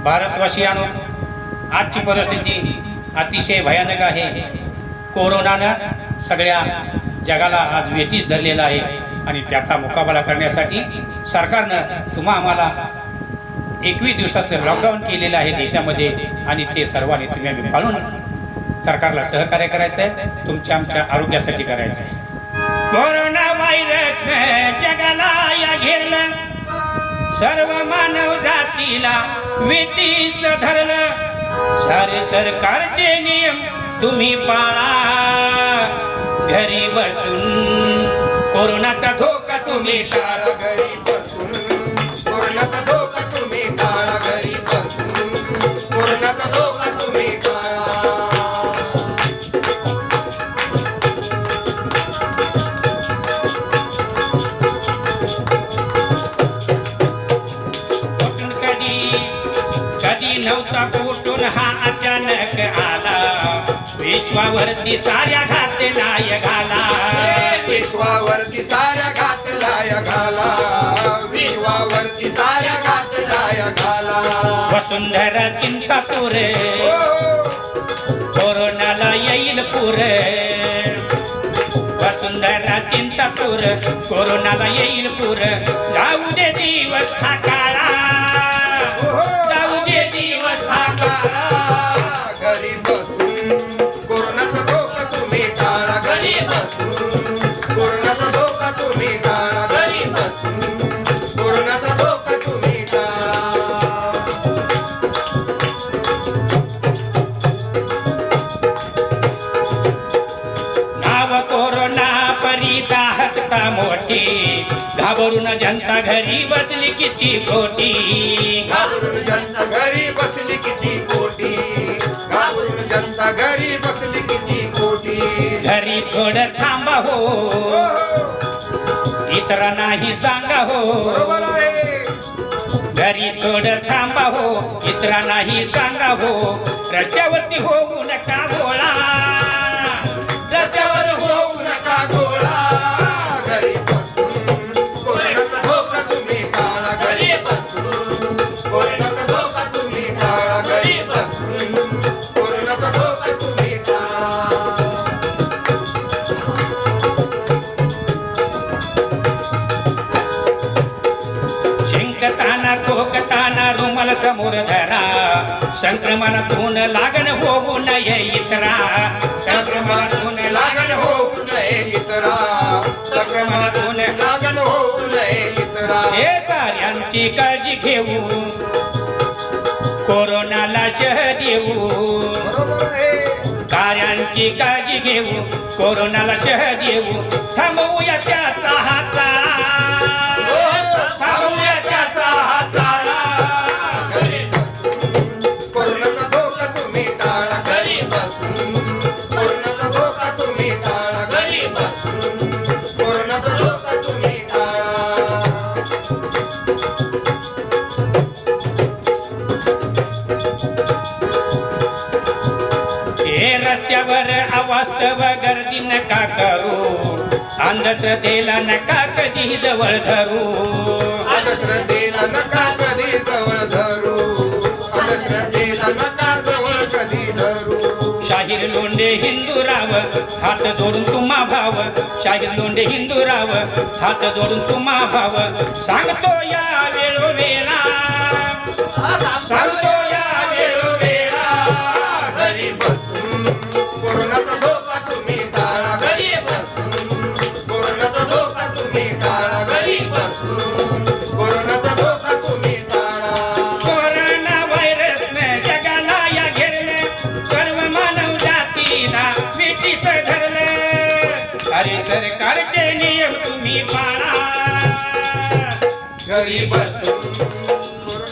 भारतवासियांनो, आजची परिस्थिती अतिशय भयानक आहे। कोरोनानं सगळ्या जगाला आज वेठीस धरलेला आहे आणि त्याचा मुकाबला करण्यासाठी सरकारनं आम्हाला 21 दिवसाचं लॉकडाऊन केलेलं आहे देशामध्ये आणि ते सर्वांनी तुम्ही पाळून सरकारला सहकार्य करायचं आहे, तुमच्या आमच्या आरोग्यासाठी करायचं आहे। कोरोना व्हायरस जगाला या घेरलं, सर्व मानव जातीला वेठीस धरलं। सारे सरकारचे नियम तुम्ही पाळा, घरी बसून कोरोनाचा धोका तुम्ही टाळा। घरी बसून कोरोनाचा धोका तुम्ही टाळा, घरी बसून कोरोनाचा धोका तुम्ही टाळा। कधी नव्हता कुठून हा अचानक आला, विश्वावरती साऱ्या घातलाय घाला। विश्वावरती साऱ्या घातलाय घाला, विश्वावरती साऱ्या घातलाय घाला। वसुंधरा चिंतापूर कोरोनाला येईल पूर, वसुंधरा चिंतापूर कोरोनाला येईल पूर। जाऊ दे दिवस हा काळा, जाऊ दे दिवस हा काळा। घरी बसून कोरोनाचा धोका तुम्ही टाळा, घरी बसून कोरोनाचा धोका तुम्ही टाळा, घरी बसून कोरोनाचा धोका तुम्ही टाळा। नाव कोरोना परी दाहकता मोठी, घाबरून जनता घरी बसली किती कोटी। घाबरून जनता घरी बसली किती कोटी, घाबरून जनता घरी बसली किती कोटी। घरी थोडं थांबा हो, इतरांनाही सांगा हो। बरोबर आहे। घरी थोडं थांबा हो, इतरांनाही सांगा हो। रस्त्यावरती होऊ नका गोळा, रस्त्यावर होऊ नका गोळा। घरी बसून कोरोनाचा धोका तुम्ही टाळा, घरी बसून कोरोनाचा धोका तुम्ही टाळा, घरी बसून कोरोनाचा धोका तुम्ही टाळा। शिंकताना खोकताना रुमाल समोर धरा, संक्रमणातून लागण होऊ नये इतरा। संक्रमणातून लागण होऊ नये इतरा, संक्रमणातून लागण होऊ नये इतरा। हे कार्यांची काळजी घेऊ, कोरोनाला शह देऊ। बरोबर आहे। कार्यांची काळजी घेऊ, कोरोनाला शह देऊ। थांबवूया त्याचा हाताळा, थांबवूया त्याचा हाताळा। घरी बसून कोरोनाचा धोका तुम्ही टाळा, घरी बसून कोरोनाचा धोका तुम्ही टाळा, घरी बसून कोरोनाचा धोका तुम्ही टाळा। हे रस्त्यावर अवास्तव गर्दी नका करू, अंधश्रद्धेला नका कधी जवळ धरू। अंधश्रद्धेला नका कधी जवळ धरू, अंधश्रद्धेला नका जवळ कधी धरू। शाहीर लोंढे हिंदूराव हात जोडून तुम्हा भाव, शाहीर लोंढे हिंदूराव हात जोडून तुम्हा भाव। सांगतो या वेळोवेळा, सांगतो या वेळोवेळा। घरी बसून कोरोनाचा धोका तुम्ही टाळा, घरी बसून कोरोनाचा धोका तुम्ही टाळा, घरी बसून कोरोनाचा धोका तुम्ही टाळा। कोरोना व्हायरसने जगाला या घेरलं, सर्व मानव जातीला वेठीस धरलं। अरे सरकारचे नियम तुम्ही पाळा, घरी बसून